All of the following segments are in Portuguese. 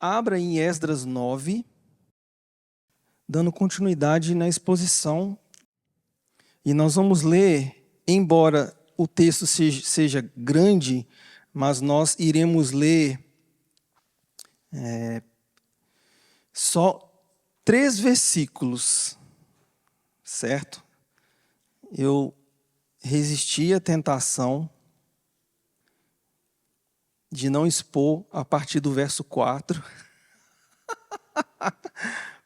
Abra em Esdras 9, dando continuidade na exposição. E nós vamos ler, embora o texto seja grande, mas nós iremos ler só 3 versículos, certo? Eu resisti à tentação de não expor a partir do verso 4,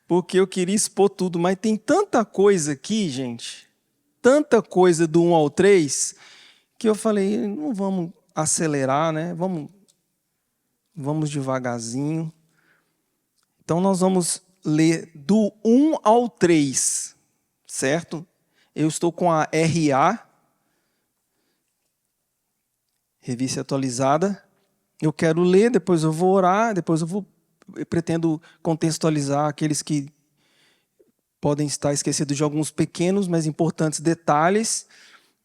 porque eu queria expor tudo, mas tem tanta coisa aqui, gente, tanta coisa do 1 ao 3, que eu falei, não vamos acelerar, né? Vamos devagarzinho. Então nós vamos ler do 1 ao 3, certo? Eu estou com a RA, Revista Atualizada. Eu quero ler, depois eu vou orar, eu pretendo contextualizar aqueles que podem estar esquecidos de alguns pequenos, mas importantes detalhes,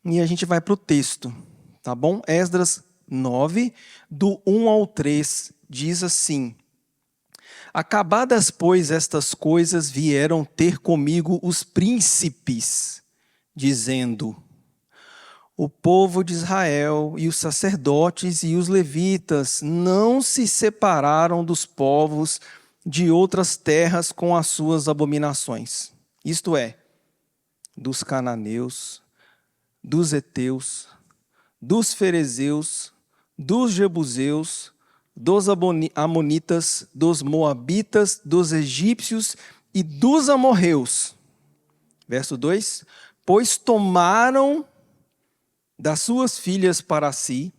e a gente vai para o texto, tá bom? Esdras 9, do 1 ao 3, diz assim: Acabadas, pois, estas coisas, vieram ter comigo os príncipes, dizendo: O povo de Israel e os sacerdotes e os levitas não se separaram dos povos de outras terras com as suas abominações. Isto é, dos cananeus, dos heteus, dos ferezeus, dos jebuseus, dos amonitas, dos moabitas, dos egípcios e dos amorreus. Verso 2: Pois tomaram das suas filhas para si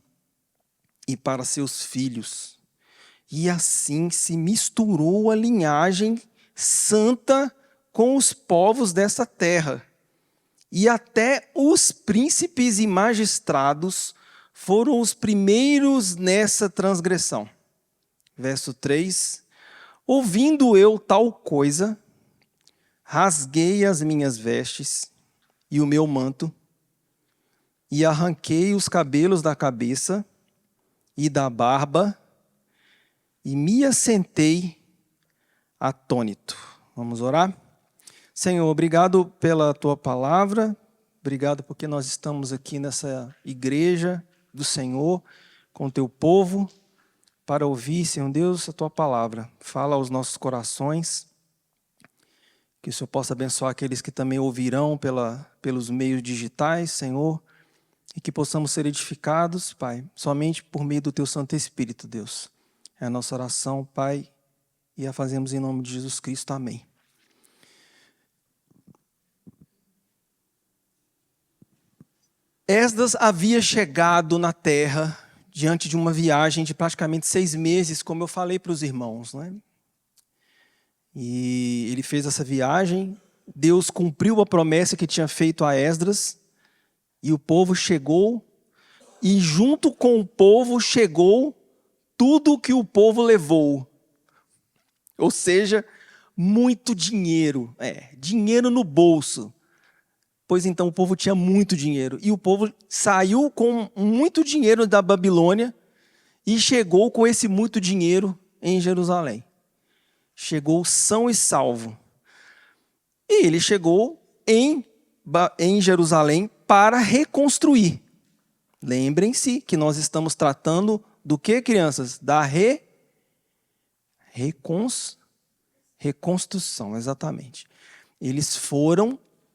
e para seus filhos. E assim se misturou a linhagem santa com os povos dessa terra. E até os príncipes e magistrados foram os primeiros nessa transgressão. Verso 3: Ouvindo eu tal coisa, rasguei as minhas vestes e o meu manto, e arranquei os cabelos da cabeça e da barba, e me assentei atônito. Vamos orar? Senhor, obrigado pela Tua palavra, obrigado porque nós estamos aqui nessa igreja do Senhor, com o Teu povo, para ouvir, Senhor Deus, a Tua palavra. Fala aos nossos corações, que o Senhor possa abençoar aqueles que também ouvirão pelos meios digitais, Senhor, e que possamos ser edificados, Pai, somente por meio do Teu Santo Espírito, Deus. É a nossa oração, Pai, e a fazemos em nome de Jesus Cristo. Amém. Esdras havia chegado na terra diante de uma viagem de praticamente 6 meses, como eu falei para os irmãos, né? E ele fez essa viagem, Deus cumpriu a promessa que tinha feito a Esdras, e o povo chegou, e junto com o povo chegou tudo que o povo levou. Ou seja, muito dinheiro. Dinheiro no bolso. Pois então o povo tinha muito dinheiro. E o povo saiu com muito dinheiro da Babilônia e chegou com esse muito dinheiro em Jerusalém. Chegou são e salvo. E ele chegou em Jerusalém para reconstruir. Lembrem-se que nós estamos tratando do que, crianças? Da reconstrução, exatamente. Eles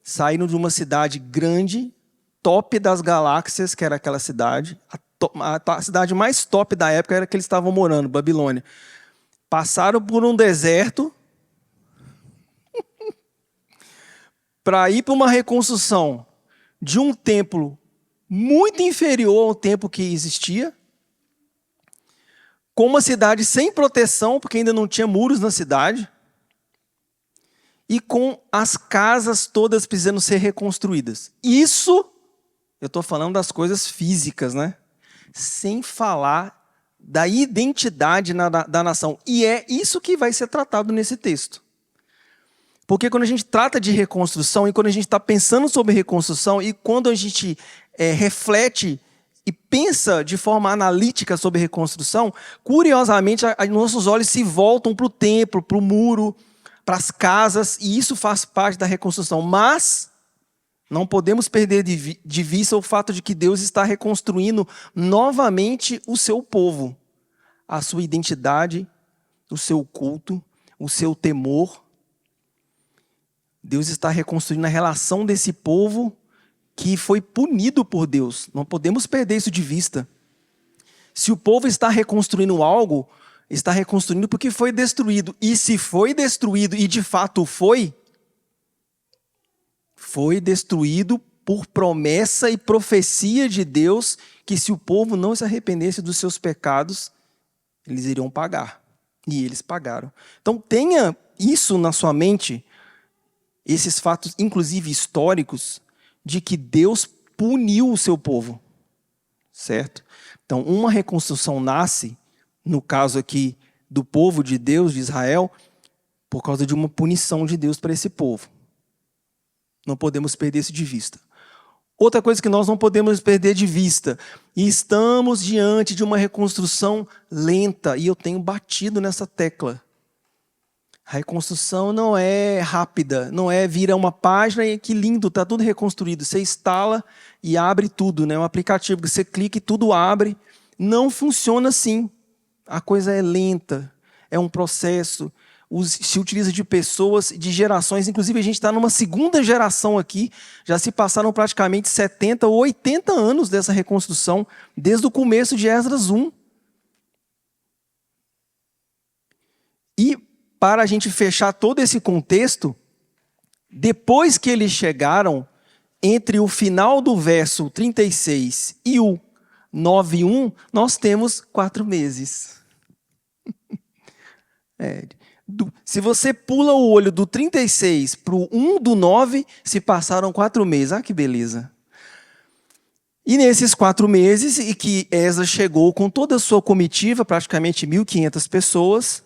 saíram de uma cidade grande, top das galáxias, que era aquela cidade. A cidade mais top da época era que eles estavam morando, Babilônia. Passaram por um deserto para ir para uma reconstrução de um templo muito inferior ao templo que existia, com uma cidade sem proteção, porque ainda não tinha muros na cidade, e com as casas todas precisando ser reconstruídas. Isso, eu estou falando das coisas físicas, né? Sem falar da identidade da nação. E é isso que vai ser tratado nesse texto. Porque quando a gente trata de reconstrução, e quando a gente está pensando sobre reconstrução, e quando a gente reflete e pensa de forma analítica sobre reconstrução, curiosamente, nossos olhos se voltam para o templo, para o muro, para as casas, e isso faz parte da reconstrução. Mas não podemos perder de vista o fato de que Deus está reconstruindo novamente o seu povo, a sua identidade, o seu culto, o seu temor. Deus está reconstruindo a relação desse povo que foi punido por Deus. Não podemos perder isso de vista. Se o povo está reconstruindo algo, está reconstruindo porque foi destruído. E se foi destruído, e de fato foi destruído por promessa e profecia de Deus, que se o povo não se arrependesse dos seus pecados, eles iriam pagar. E eles pagaram. Então tenha isso na sua mente, esses fatos, inclusive históricos, de que Deus puniu o seu povo. Certo? Então, uma reconstrução nasce, no caso aqui do povo de Deus, de Israel, por causa de uma punição de Deus para esse povo. Não podemos perder isso de vista. Outra coisa que nós não podemos perder de vista, estamos diante de uma reconstrução lenta, e eu tenho batido nessa tecla. A reconstrução não é rápida, não é vira uma página e que lindo, está tudo reconstruído. Você instala e abre tudo, né? Um aplicativo que você clica e tudo abre. Não funciona assim. A coisa é lenta, é um processo. Se utiliza de pessoas, de gerações. Inclusive, a gente está numa segunda geração aqui. Já se passaram praticamente 70 ou 80 anos dessa reconstrução, desde o começo de Esdras 1. E para a gente fechar todo esse contexto, depois que eles chegaram, entre o final do verso 36 e o 9:1, nós temos 4 meses. Se você pula o olho do 36 para o 1 do 9, se passaram 4 meses. Ah, que beleza. E nesses 4 meses, e que Esdras chegou com toda a sua comitiva, praticamente 1.500 pessoas,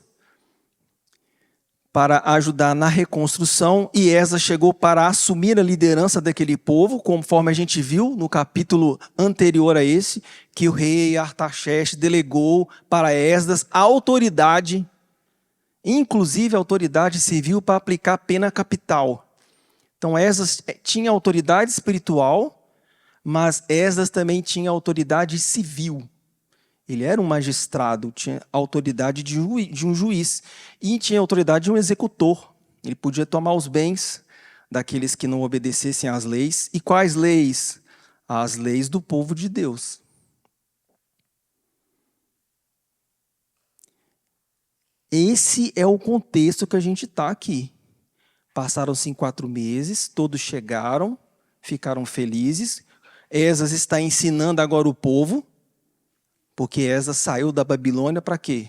para ajudar na reconstrução, e Esdras chegou para assumir a liderança daquele povo, conforme a gente viu no capítulo anterior a esse, que o rei Artaxerxes delegou para Esdras a autoridade, inclusive a autoridade civil para aplicar pena capital. Então Esdras tinha autoridade espiritual, mas Esdras também tinha autoridade civil. Ele era um magistrado, tinha autoridade de um juiz e tinha autoridade de um executor. Ele podia tomar os bens daqueles que não obedecessem às leis. E quais leis? As leis do povo de Deus. Esse é o contexto que a gente está aqui. Passaram-se 4 meses, todos chegaram, ficaram felizes. Esdras está ensinando agora o povo. Porque Esdras saiu da Babilônia para quê?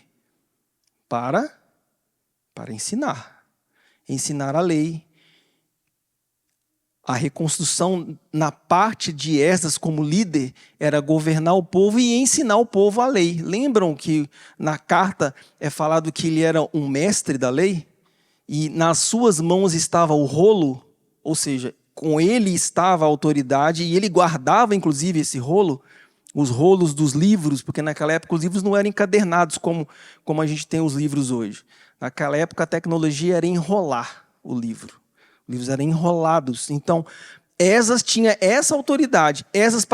Para ensinar. Ensinar a lei. A reconstrução na parte de Esdras como líder era governar o povo e ensinar o povo a lei. Lembram que na carta é falado que ele era um mestre da lei? E nas suas mãos estava o rolo, ou seja, com ele estava a autoridade e ele guardava inclusive esse rolo, os rolos dos livros, porque naquela época os livros não eram encadernados como a gente tem os livros hoje. Naquela época a tecnologia era enrolar o livro. Os livros eram enrolados. Então, Esdras tinha essa autoridade. Esdras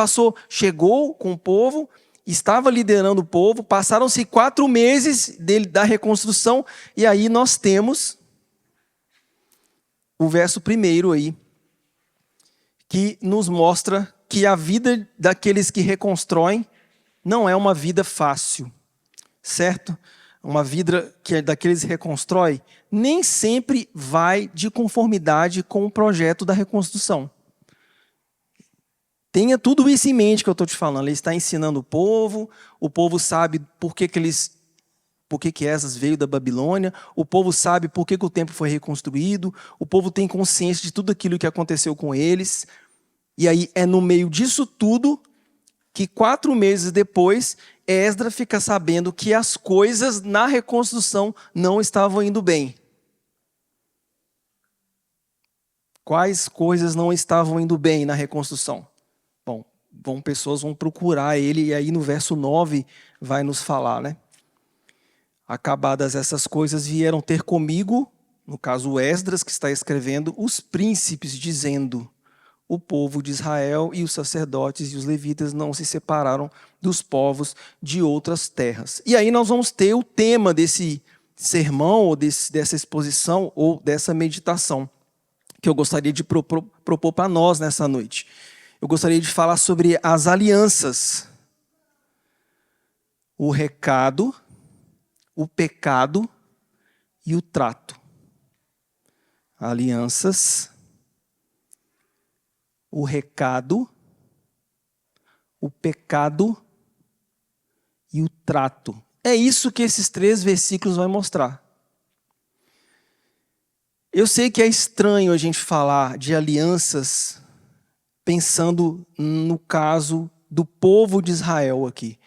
chegou com o povo, estava liderando o povo, passaram-se 4 meses da reconstrução, e aí nós temos o verso 1 aí, que nos mostra que a vida daqueles que reconstroem não é uma vida fácil, certo? Uma vida que é daqueles que reconstroem nem sempre vai de conformidade com o projeto da reconstrução. Tenha tudo isso em mente que eu estou te falando. Ele está ensinando o povo sabe por que Esdras veio da Babilônia, o povo sabe por que o templo foi reconstruído, o povo tem consciência de tudo aquilo que aconteceu com eles. E aí é no meio disso tudo que 4 meses depois, Esdras fica sabendo que as coisas na reconstrução não estavam indo bem. Quais coisas não estavam indo bem na reconstrução? Bom, pessoas vão procurar ele, e aí no verso 9 vai nos falar, né? Acabadas essas coisas, vieram ter comigo, no caso Esdras, que está escrevendo, os príncipes, dizendo: o povo de Israel e os sacerdotes e os levitas não se separaram dos povos de outras terras. E aí nós vamos ter o tema desse sermão, ou dessa exposição, ou dessa meditação, que eu gostaria de propor para nós nessa noite. Eu gostaria de falar sobre as alianças, o recado, o pecado e o trato. Alianças, o recado, o pecado e o trato. É isso que esses 3 versículos vão mostrar. Eu sei que é estranho a gente falar de alianças pensando no caso do povo de Israel aqui,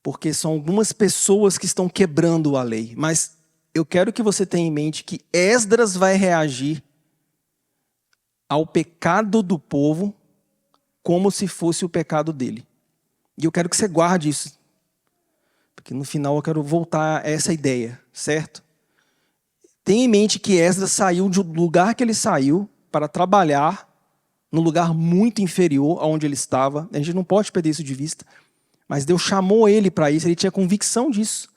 porque são algumas pessoas que estão quebrando a lei. Mas eu quero que você tenha em mente que Esdras vai reagir ao pecado do povo como se fosse o pecado dele. E eu quero que você guarde isso, porque no final eu quero voltar a essa ideia, certo? Tenha em mente que Esdras saiu do lugar que ele saiu para trabalhar num lugar muito inferior aonde ele estava. A gente não pode perder isso de vista. Mas Deus chamou ele para isso, ele tinha convicção disso.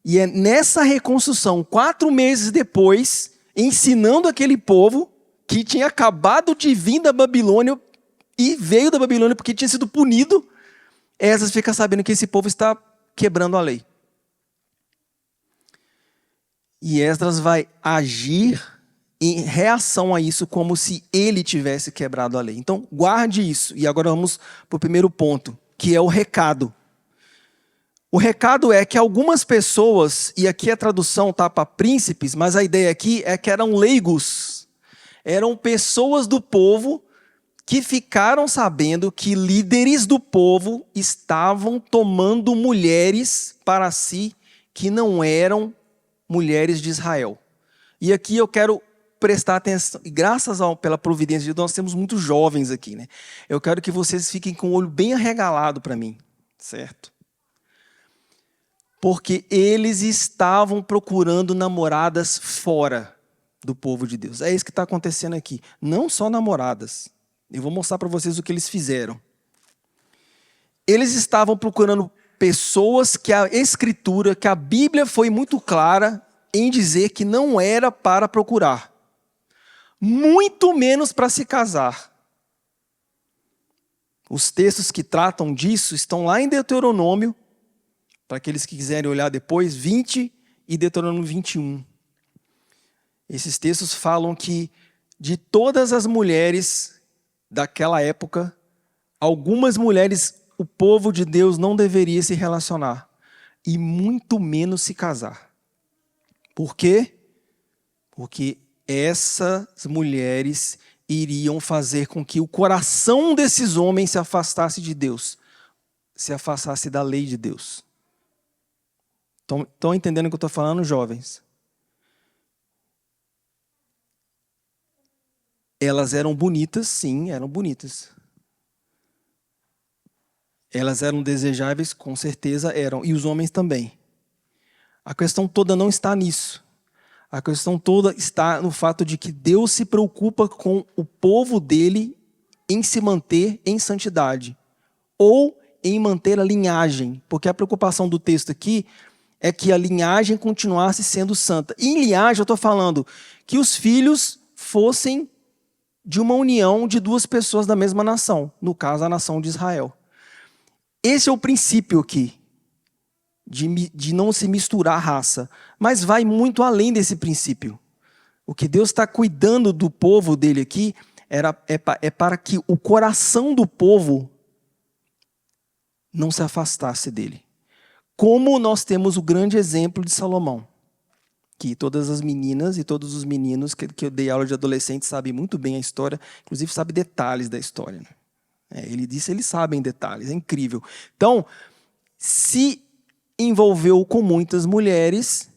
E é nessa reconstrução, 4 meses depois, ensinando aquele povo que tinha acabado de vir da Babilônia e veio da Babilônia porque tinha sido punido, Esdras fica sabendo que esse povo está quebrando a lei. E Esdras vai agir em reação a isso, como se ele tivesse quebrado a lei. Então, guarde isso. E agora vamos para o primeiro ponto, que é o recado. O recado é que algumas pessoas, e aqui a tradução está para príncipes, mas a ideia aqui é que eram leigos. Eram pessoas do povo que ficaram sabendo que líderes do povo estavam tomando mulheres para si que não eram mulheres de Israel. E aqui eu quero prestar atenção, e pela providência de Deus, nós temos muitos jovens aqui, né? Eu quero que vocês fiquem com o olho bem arregalado para mim, certo? Porque eles estavam procurando namoradas fora do povo de Deus. É isso que está acontecendo aqui. Não só namoradas. Eu vou mostrar para vocês o que eles fizeram. Eles estavam procurando pessoas que a Escritura, que a Bíblia foi muito clara em dizer que não era para procurar. Muito menos para se casar. Os textos que tratam disso estão lá em Deuteronômio, para aqueles que quiserem olhar depois, 20 e Deuteronômio 21. Esses textos falam que de todas as mulheres daquela época, algumas mulheres o povo de Deus não deveria se relacionar, e muito menos se casar. Por quê? Porque essas mulheres iriam fazer com que o coração desses homens se afastasse de Deus, se afastasse da lei de Deus. Estão entendendo o que eu estou falando, jovens? Elas eram bonitas, sim, eram bonitas. Elas eram desejáveis, com certeza eram, e os homens também. A questão toda não está nisso. A questão toda está no fato de que Deus se preocupa com o povo dele em se manter em santidade, ou em manter a linhagem, porque a preocupação do texto aqui é que a linhagem continuasse sendo santa. E em linhagem eu estou falando que os filhos fossem de uma união de 2 pessoas da mesma nação, no caso a nação de Israel. Esse é o princípio aqui, de não se misturar a raça, mas vai muito além desse princípio. O que Deus está cuidando do povo dele aqui é para que o coração do povo não se afastasse dele. Como nós temos o grande exemplo de Salomão, que todas as meninas e todos os meninos que eu dei aula de adolescente sabem muito bem a história, inclusive sabem detalhes da história. Né? Ele disse, eles sabem detalhes, é incrível. Então, se envolveu com muitas mulheres,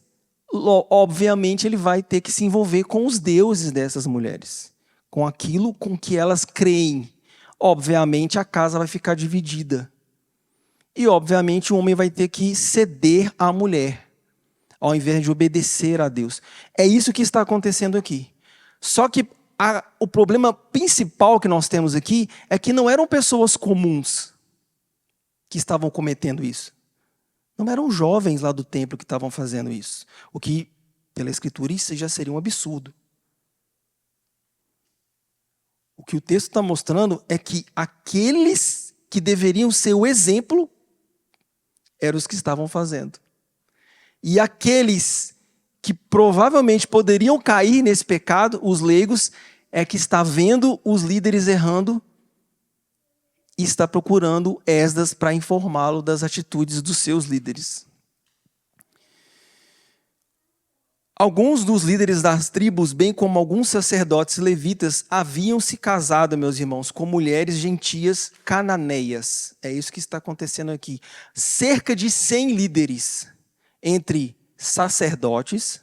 obviamente ele vai ter que se envolver com os deuses dessas mulheres, com aquilo com que elas creem. obviamente a casa vai ficar dividida. E, obviamente, o homem vai ter que ceder à mulher, ao invés de obedecer a Deus. É isso que está acontecendo aqui. Só que o problema principal que nós temos aqui é que não eram pessoas comuns que estavam cometendo isso. Não eram jovens lá do templo que estavam fazendo isso. O que, pela Escritura, isso já seria um absurdo. O que o texto está mostrando é que aqueles que deveriam ser o exemplo eram os que estavam fazendo. E aqueles que provavelmente poderiam cair nesse pecado, os leigos, é que está vendo os líderes errando e está procurando Esdras para informá-lo das atitudes dos seus líderes. Alguns dos líderes das tribos, bem como alguns sacerdotes levitas, haviam se casado, meus irmãos, com mulheres gentias cananeias. É isso que está acontecendo aqui. Cerca de 100 líderes, entre sacerdotes,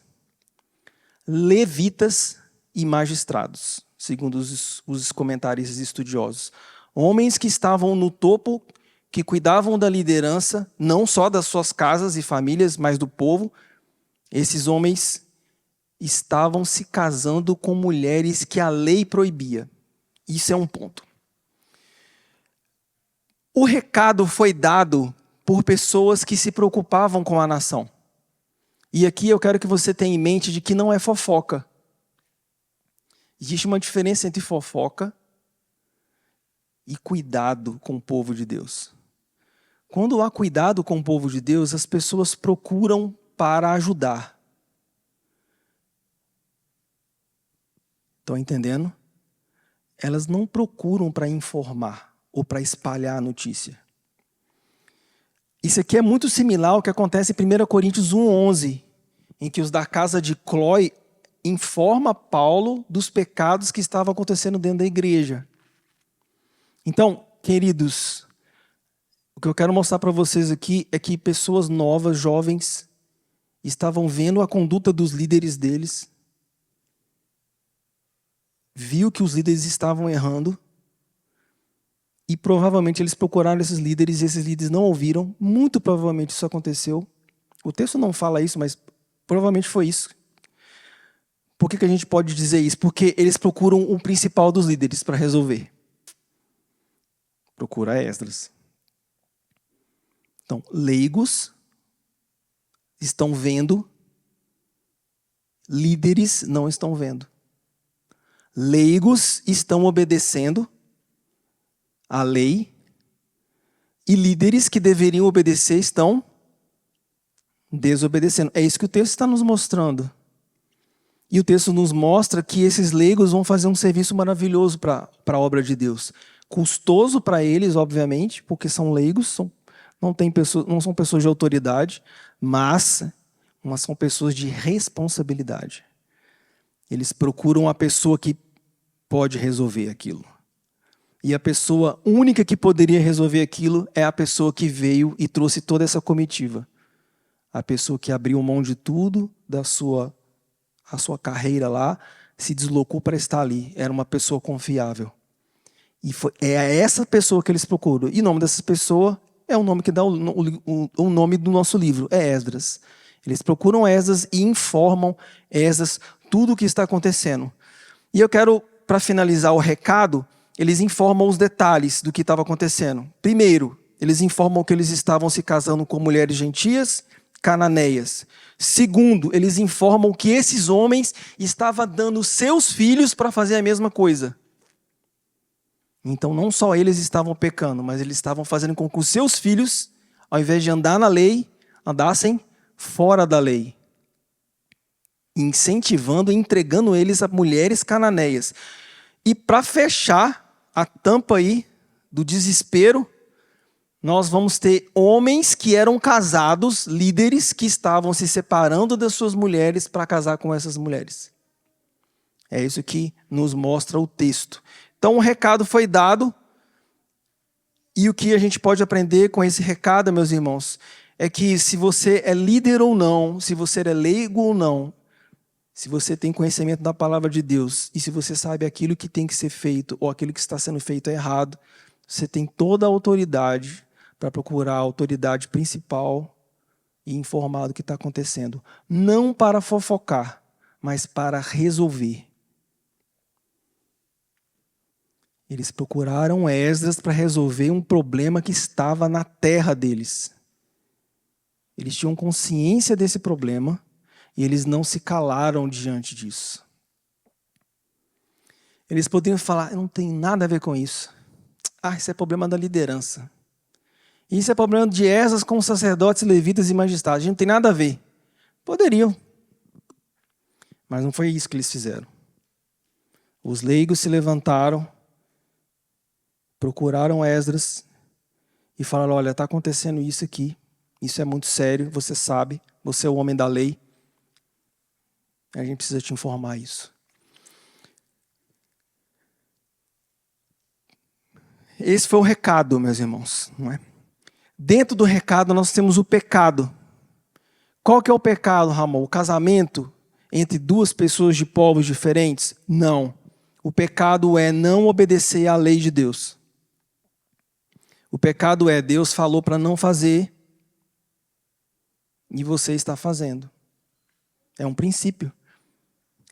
levitas e magistrados, segundo os comentários estudiosos. Homens que estavam no topo, que cuidavam da liderança, não só das suas casas e famílias, mas do povo. Esses homens estavam se casando com mulheres que a lei proibia. Isso é um ponto. O recado foi dado por pessoas que se preocupavam com a nação. E aqui eu quero que você tenha em mente de que não é fofoca. Existe uma diferença entre fofoca e cuidado com o povo de Deus. Quando há cuidado com o povo de Deus, as pessoas procuram para ajudar. Estão entendendo? Elas não procuram para informar ou para espalhar a notícia. Isso aqui é muito similar ao que acontece em 1 Coríntios 1:11, em que os da casa de Clói informam Paulo dos pecados que estavam acontecendo dentro da igreja. Então, queridos, o que eu quero mostrar para vocês aqui é que pessoas novas, jovens, estavam vendo a conduta dos líderes deles, viu que os líderes estavam errando, e provavelmente eles procuraram esses líderes e esses líderes não ouviram. Muito provavelmente isso aconteceu. O texto não fala isso, mas provavelmente foi isso. Por que a gente pode dizer isso? Porque eles procuram o principal dos líderes para resolver. Procura Esdras. Então, leigos estão vendo, líderes não estão vendo. Leigos estão obedecendo a lei e líderes que deveriam obedecer estão desobedecendo. É isso que o texto está nos mostrando. E o texto nos mostra que esses leigos vão fazer um serviço maravilhoso para a obra de Deus. Custoso para eles, obviamente, porque são leigos, não são pessoas de autoridade, mas são pessoas de responsabilidade. Eles procuram a pessoa que pode resolver aquilo. E a pessoa única que poderia resolver aquilo é a pessoa que veio e trouxe toda essa comitiva. A pessoa que abriu mão de tudo, a sua carreira lá, se deslocou para estar ali. Era uma pessoa confiável. E é essa pessoa que eles procuram. E o nome dessa pessoa é o nome que dá o nome do nosso livro, é Esdras. Eles procuram Esdras e informam Esdras tudo o que está acontecendo. E eu quero, para finalizar o recado, eles informam os detalhes do que estava acontecendo. Primeiro, eles informam que eles estavam se casando com mulheres gentias, cananeias. Segundo, eles informam que esses homens estavam dando seus filhos para fazer a mesma coisa. Então, não só eles estavam pecando, mas eles estavam fazendo com que os seus filhos, ao invés de andar na lei, andassem fora da lei. Incentivando e entregando eles a mulheres cananeias. E para fechar a tampa aí do desespero, nós vamos ter homens que eram casados, líderes que estavam se separando das suas mulheres para casar com essas mulheres. É isso que nos mostra o texto. Então o recado foi dado, e o que a gente pode aprender com esse recado, meus irmãos, é que se você é líder ou não, se você é leigo ou não, se você tem conhecimento da palavra de Deus e se você sabe aquilo que tem que ser feito ou aquilo que está sendo feito é errado, você tem toda a autoridade para procurar a autoridade principal e informar do que está acontecendo. Não para fofocar, mas para resolver. Eles procuraram Esdras para resolver um problema que estava na terra deles. Eles tinham consciência desse problema e eles não se calaram diante disso. Eles poderiam falar, não tem nada a ver com isso. Isso é problema da liderança. Isso é problema de Esdras com os sacerdotes, levitas e magistrados. A gente não tem nada a ver. Poderiam. Mas não foi isso que eles fizeram. Os leigos se levantaram, procuraram Esdras e falaram, olha, está acontecendo isso aqui. Isso é muito sério, você sabe. Você é o homem da lei. A gente precisa te informar isso. Esse foi o recado, meus irmãos, não é? Dentro do recado nós temos o pecado. Qual que é o pecado, Ramon? O casamento entre duas pessoas de povos diferentes? Não. O pecado é não obedecer à lei de Deus. O pecado é Deus falou para não fazer e você está fazendo. É um princípio.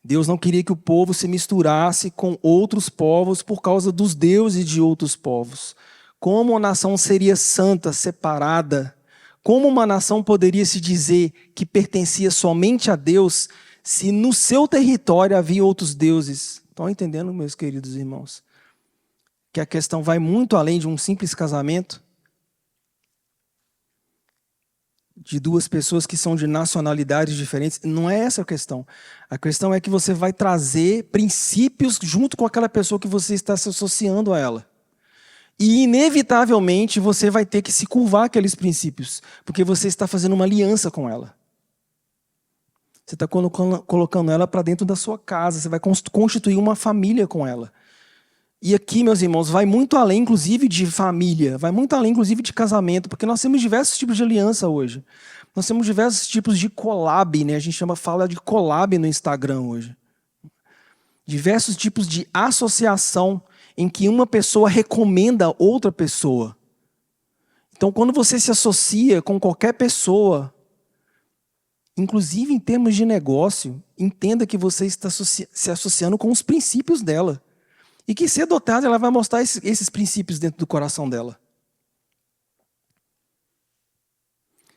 Deus não queria que o povo se misturasse com outros povos por causa dos deuses de outros povos. Como a nação seria santa, separada? Como uma nação poderia se dizer que pertencia somente a Deus se no seu território havia outros deuses? Estão entendendo, meus queridos irmãos? Que a questão vai muito além de um simples casamento de duas pessoas que são de nacionalidades diferentes. Não é essa a questão. A questão é que você vai trazer princípios junto com aquela pessoa que você está se associando a ela. E, inevitavelmente, você vai ter que se curvar àqueles princípios, porque você está fazendo uma aliança com ela. Você está colocando ela para dentro da sua casa, você vai constituir uma família com ela. E aqui, meus irmãos, vai muito além, inclusive, de família, vai muito além, inclusive, de casamento, porque nós temos diversos tipos de aliança hoje. Nós temos diversos tipos de collab, né? A gente fala de collab no Instagram hoje. Diversos tipos de associação em que uma pessoa recomenda outra pessoa. Então, quando você se associa com qualquer pessoa, inclusive em termos de negócio, entenda que você está se associando com os princípios dela. E que cedo ou tarde ela vai mostrar esses princípios dentro do coração dela.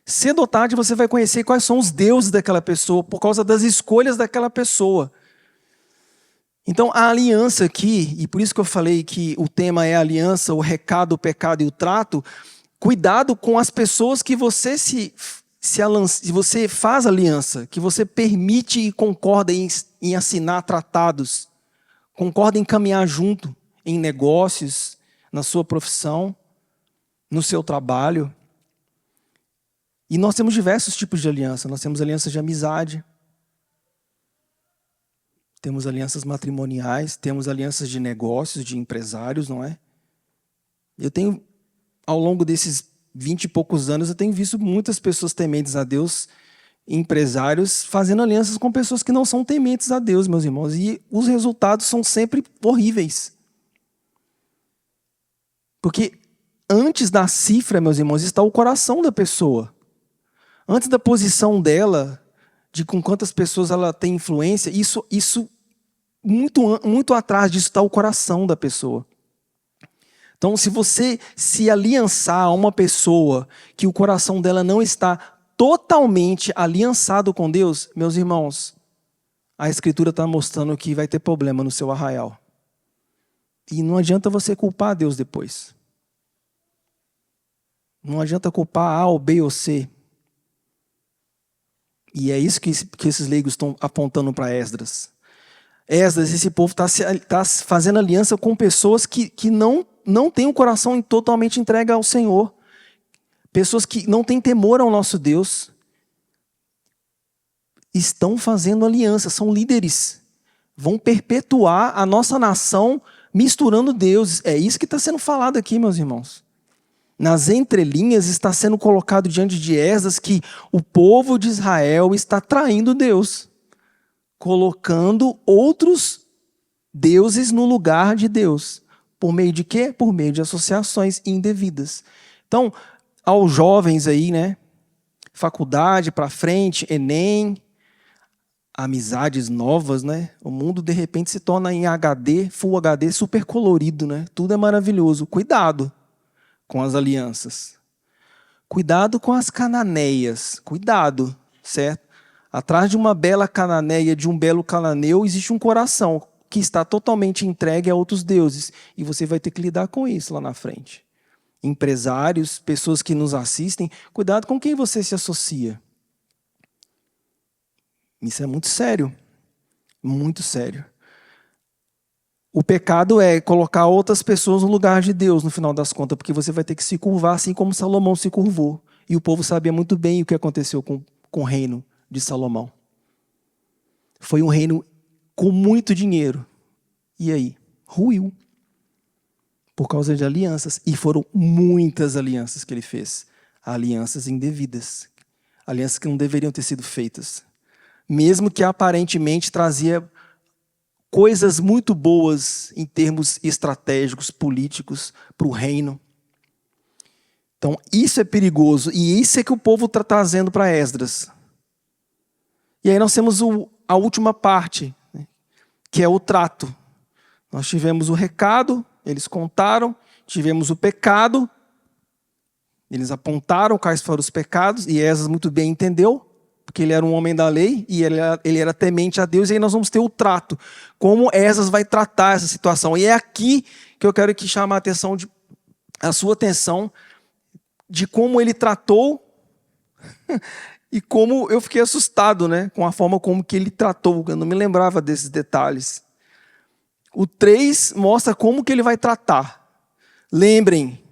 Cedo ou tarde você vai conhecer quais são os deuses daquela pessoa por causa das escolhas daquela pessoa. Então a aliança aqui, e por isso que eu falei que o tema é a aliança, o recado, o pecado e o trato, cuidado com as pessoas que você você faz aliança, que você permite e concorda em assinar tratados. Concorda em caminhar junto em negócios, na sua profissão, no seu trabalho. E nós temos diversos tipos de aliança. Nós temos alianças de amizade, temos alianças matrimoniais, temos alianças de negócios, de empresários, não é? Eu tenho, ao longo desses 20 e poucos anos, eu tenho visto muitas pessoas tementes a Deus, empresários fazendo alianças com pessoas que não são tementes a Deus, meus irmãos. E os resultados são sempre horríveis. Porque antes da cifra, meus irmãos, está o coração da pessoa. Antes da posição dela, de com quantas pessoas ela tem influência, isso muito atrás disso está o coração da pessoa. Então, se você se aliançar a uma pessoa que o coração dela não está totalmente aliançado com Deus, meus irmãos, a Escritura está mostrando que vai ter problema no seu arraial. E não adianta você culpar a Deus depois. Não adianta culpar A ou B ou C. E é isso que esses leigos estão apontando para Esdras. Esdras, esse povo está fazendo aliança com pessoas que não têm o coração totalmente entregue ao Senhor. Pessoas que não têm temor ao nosso Deus. Estão fazendo aliança, são líderes. Vão perpetuar a nossa nação misturando deuses. É isso que está sendo falado aqui, meus irmãos. Nas entrelinhas está sendo colocado diante de Esdras que o povo de Israel está traindo Deus. colocando outros deuses no lugar de Deus. Por meio de quê? Por meio de associações indevidas. Então, aos jovens aí, né? Faculdade para frente, Enem, amizades novas, né? O mundo de repente se torna em HD, Full HD, super colorido, né? Tudo é maravilhoso. Cuidado com as alianças. Cuidado com as cananeias. Cuidado, certo? Atrás de uma bela cananeia, de um belo cananeu, existe um coração que está totalmente entregue a outros deuses. E você vai ter que lidar com isso lá na frente. Empresários, pessoas que nos assistem, cuidado com quem você se associa. Isso é muito sério. Muito sério. O pecado é colocar outras pessoas no lugar de Deus, no final das contas, porque você vai ter que se curvar assim como Salomão se curvou. E o povo sabia muito bem o que aconteceu com o reino de Salomão. Foi um reino com muito dinheiro. E aí? Ruiu. Por causa de alianças. E foram muitas alianças que ele fez. Alianças indevidas. Alianças que não deveriam ter sido feitas. Mesmo que aparentemente trazia coisas muito boas em termos estratégicos, políticos, para o reino. Então, isso é perigoso. E isso é que o povo está trazendo para Esdras. E aí nós temos a última parte, né, que é o trato. Nós tivemos o recado, eles contaram, tivemos o pecado, eles apontaram quais foram os pecados, e Esdras muito bem entendeu, porque ele era um homem da lei, e ele era temente a Deus, e aí nós vamos ter o trato. Como Esdras vai tratar essa situação. E é aqui que eu quero chamar a sua atenção de como ele tratou e como eu fiquei assustado, né, com a forma como que ele tratou. Eu não me lembrava desses detalhes. O 3 mostra como que ele vai tratar. Lembrem,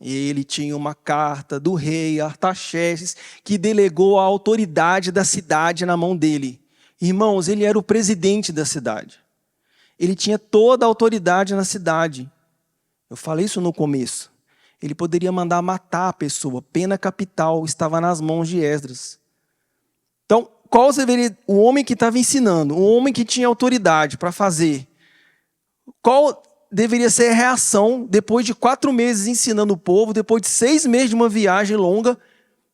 ele tinha uma carta do rei Artaxerxes que delegou a autoridade da cidade na mão dele. Irmãos, ele era o presidente da cidade. Ele tinha toda a autoridade na cidade. Eu falei isso no começo. Ele poderia mandar matar a pessoa. Pena capital estava nas mãos de Esdras. Então, qual seria o homem que estava ensinando? Um homem que tinha autoridade para fazer. Qual deveria ser a reação depois de 4 meses ensinando o povo, depois de 6 meses de uma viagem longa,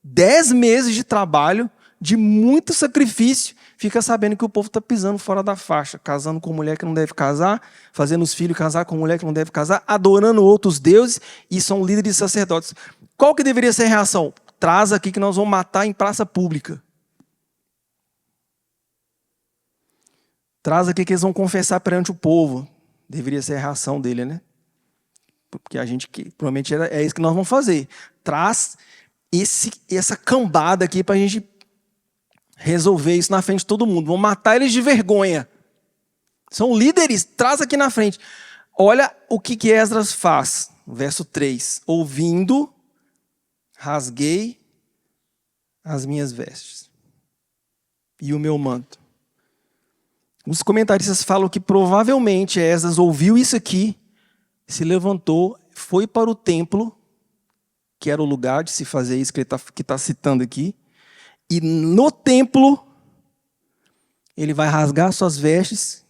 10 meses de trabalho, de muito sacrifício, fica sabendo que o povo está pisando fora da faixa, casando com mulher que não deve casar, fazendo os filhos casar com mulher que não deve casar, adorando outros deuses e são líderes sacerdotes. Qual que deveria ser a reação? Traz aqui que nós vamos matar em praça pública. Traz aqui que eles vão confessar perante o povo. Deveria ser a reação dele, né? Porque a gente provavelmente é isso que nós vamos fazer. Traz essa cambada aqui para a gente resolver isso na frente de todo mundo. Vamos matar eles de vergonha. São líderes, traz aqui na frente. Olha o que Esdras faz. Verso 3. Ouvindo, rasguei as minhas vestes e o meu manto. Os comentaristas falam que provavelmente Esdras ouviu isso aqui, se levantou, foi para o templo, que era o lugar de se fazer isso que ele está citando aqui, e no templo ele vai rasgar suas vestes,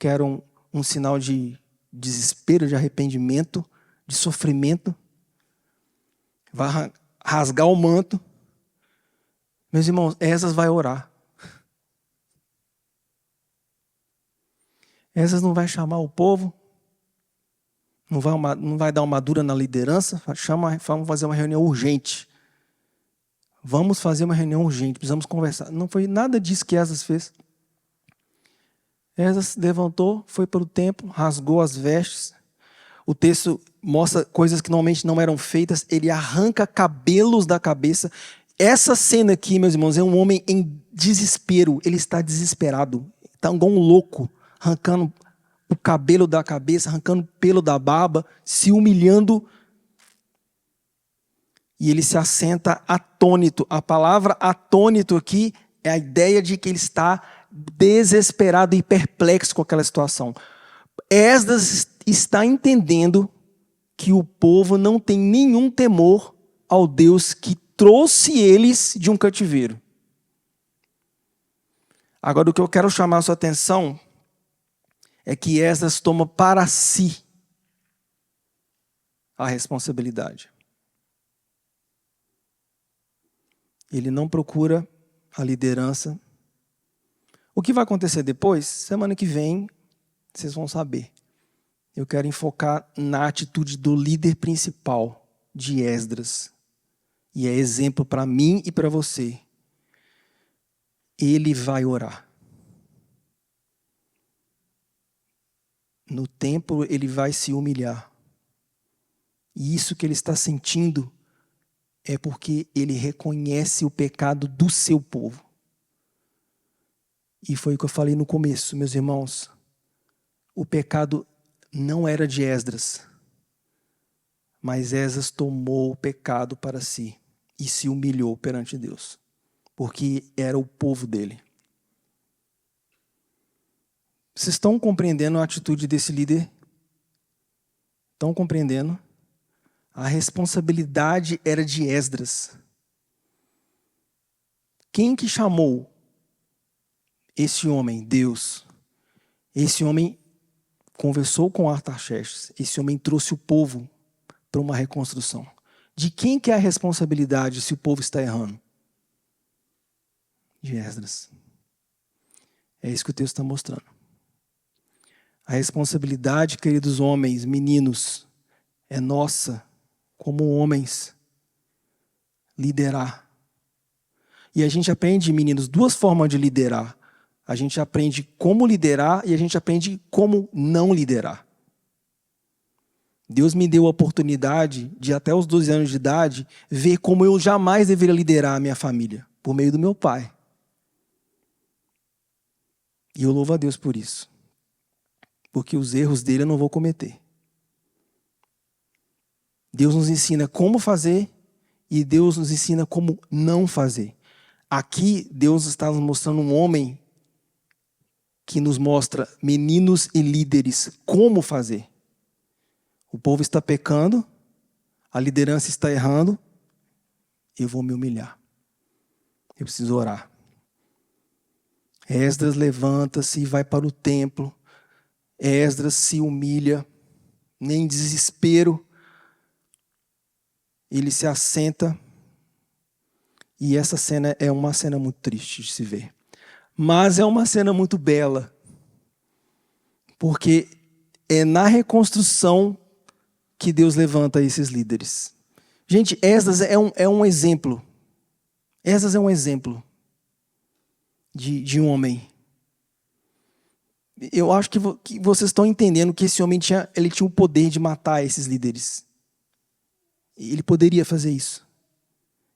que eram um sinal de desespero, de arrependimento, de sofrimento. Vai rasgar o manto. Meus irmãos, Esdras vai orar. Esdras não vai chamar o povo, não vai dar uma dura na liderança, vamos fazer uma reunião urgente. Vamos fazer uma reunião urgente, precisamos conversar. Não foi nada disso que Esdras fez. Esdras se levantou, foi para o templo, rasgou as vestes. O texto mostra coisas que normalmente não eram feitas. Ele arranca cabelos da cabeça. Essa cena aqui, meus irmãos, é um homem em desespero. Ele está desesperado. Está igual um louco, arrancando o cabelo da cabeça, arrancando o pelo da barba, se humilhando. E ele se assenta atônito. A palavra atônito aqui é a ideia de que ele está desesperado e perplexo com aquela situação. Esdras está entendendo que o povo não tem nenhum temor ao Deus que trouxe eles de um cativeiro. Agora, o que eu quero chamar a sua atenção é que Esdras toma para si a responsabilidade. Ele não procura a liderança. O que vai acontecer depois? Semana que vem, vocês vão saber. Eu quero enfocar na atitude do líder principal de Esdras. E é exemplo para mim e para você. Ele vai orar. No templo, ele vai se humilhar. E isso que ele está sentindo é porque ele reconhece o pecado do seu povo. E foi o que eu falei no começo, meus irmãos. O pecado não era de Esdras, mas Esdras tomou o pecado para si e se humilhou perante Deus, porque era o povo dele. Vocês estão compreendendo a atitude desse líder? Estão compreendendo? A responsabilidade era de Esdras. Quem que chamou esse homem? Deus. Esse homem conversou com Artaxerxes. Esse homem trouxe o povo para uma reconstrução. De quem que é a responsabilidade se o povo está errando? De Esdras. É isso que o texto está mostrando. A responsabilidade, queridos homens, meninos, é nossa, como homens, liderar. E a gente aprende, meninos, duas formas de liderar. A gente aprende como liderar e a gente aprende como não liderar. Deus me deu a oportunidade de, até os 12 anos de idade, ver como eu jamais deveria liderar a minha família, por meio do meu pai. E eu louvo a Deus por isso. Porque os erros dele eu não vou cometer. Deus nos ensina como fazer e Deus nos ensina como não fazer. Aqui, Deus está nos mostrando um homem que nos mostra meninos e líderes como fazer. O povo está pecando, a liderança está errando, eu vou me humilhar. Eu preciso orar. Esdras levanta-se e vai para o templo. Esdras se humilha, nem desespero. Ele se assenta. E essa cena é uma cena muito triste de se ver. Mas é uma cena muito bela. Porque é na reconstrução que Deus levanta esses líderes. Gente, Esdras é um exemplo. Esdras é um exemplo de um homem. Eu acho que vocês estão entendendo que esse homem tinha o poder de matar esses líderes. Ele poderia fazer isso.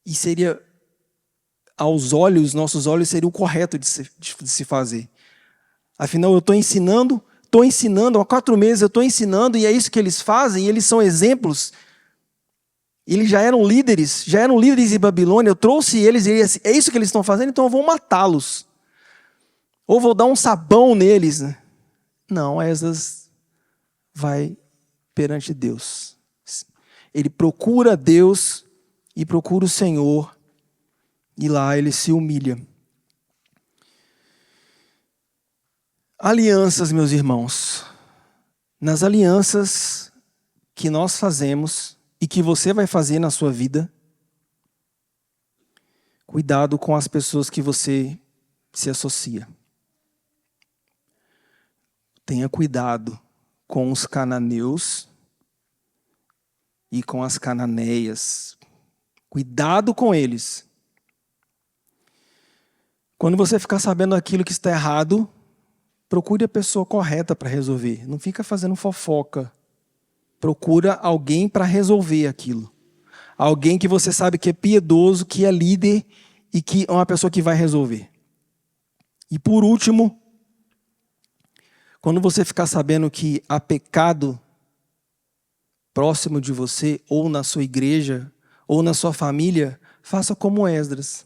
E seria, aos olhos, nossos olhos, seria o correto de se fazer. Afinal, eu estou ensinando há 4 meses, eu estou ensinando, e é isso que eles fazem, e eles são exemplos. Eles já eram líderes em Babilônia, eu trouxe eles, e é isso que eles estão fazendo, então eu vou matá-los. Ou vou dar um sabão neles. Não, Esdras vai perante Deus. Ele procura Deus e procura o Senhor, e lá ele se humilha. Alianças, meus irmãos. Nas alianças que nós fazemos e que você vai fazer na sua vida, cuidado com as pessoas que você se associa. Tenha cuidado com os cananeus e com as cananeias. Cuidado com eles. Quando você ficar sabendo aquilo que está errado, procure a pessoa correta para resolver. Não fica fazendo fofoca. Procura alguém para resolver aquilo. Alguém que você sabe que é piedoso, que é líder e que é uma pessoa que vai resolver. E por último, quando você ficar sabendo que há pecado próximo de você, ou na sua igreja, ou na sua família, faça como Esdras.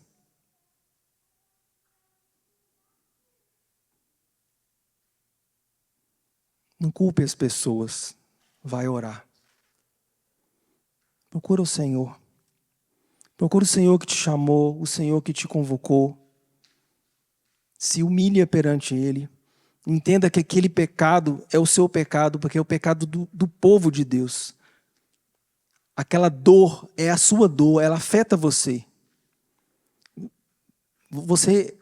Não culpe as pessoas. Vai orar. Procura o Senhor. Procura o Senhor que te chamou, o Senhor que te convocou. Se humilhe perante Ele. Entenda que aquele pecado é o seu pecado, porque é o pecado do povo de Deus. Aquela dor é a sua dor, ela afeta você. Você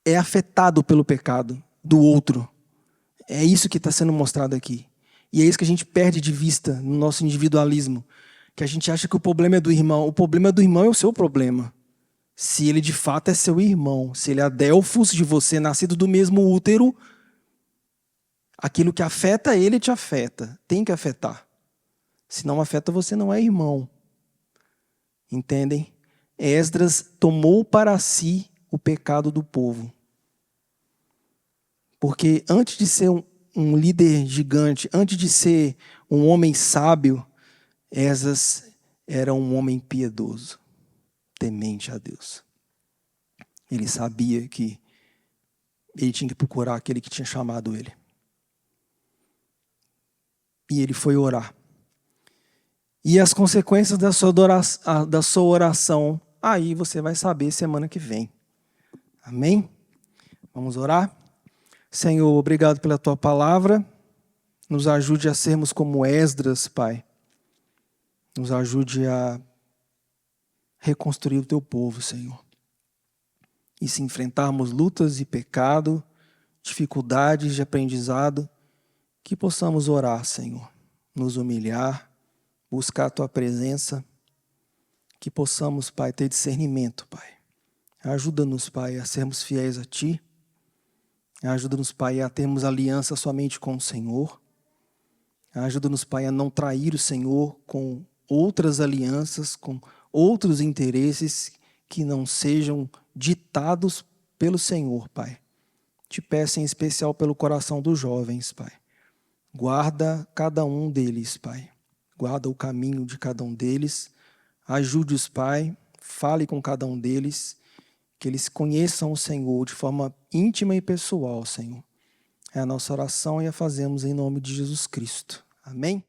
é afetado pelo pecado do outro. É isso que está sendo mostrado aqui. E é isso que a gente perde de vista no nosso individualismo. Que a gente acha que o problema é do irmão. O problema do irmão é o seu problema. Se ele de fato é seu irmão, se ele é adelfos de você, nascido do mesmo útero, aquilo que afeta ele te afeta. Tem que afetar. Se não afeta você, não é irmão. Entendem? Esdras tomou para si o pecado do povo. Porque antes de ser um líder gigante, antes de ser um homem sábio, Esdras era um homem piedoso, temente a Deus. Ele sabia que ele tinha que procurar aquele que tinha chamado ele. E ele foi orar. E as consequências da sua oração, aí você vai saber semana que vem. Amém? Vamos orar? Senhor, obrigado pela tua palavra. Nos ajude a sermos como Esdras, Pai. Nos ajude a reconstruir o teu povo, Senhor. E se enfrentarmos lutas e pecado, dificuldades de aprendizado, que possamos orar, Senhor. Nos humilhar, buscar a tua presença. Que possamos, Pai, ter discernimento, Pai. Ajuda-nos, Pai, a sermos fiéis a Ti. Ajuda-nos, Pai, a termos aliança somente com o Senhor. Ajuda-nos, Pai, a não trair o Senhor com outras alianças, com outros interesses que não sejam ditados pelo Senhor, Pai. Te peço em especial pelo coração dos jovens, Pai. Guarda cada um deles, Pai. Guarda o caminho de cada um deles. Ajude-os, Pai. Fale com cada um deles. Que eles conheçam o Senhor de forma íntima e pessoal, Senhor. É a nossa oração e a fazemos em nome de Jesus Cristo. Amém?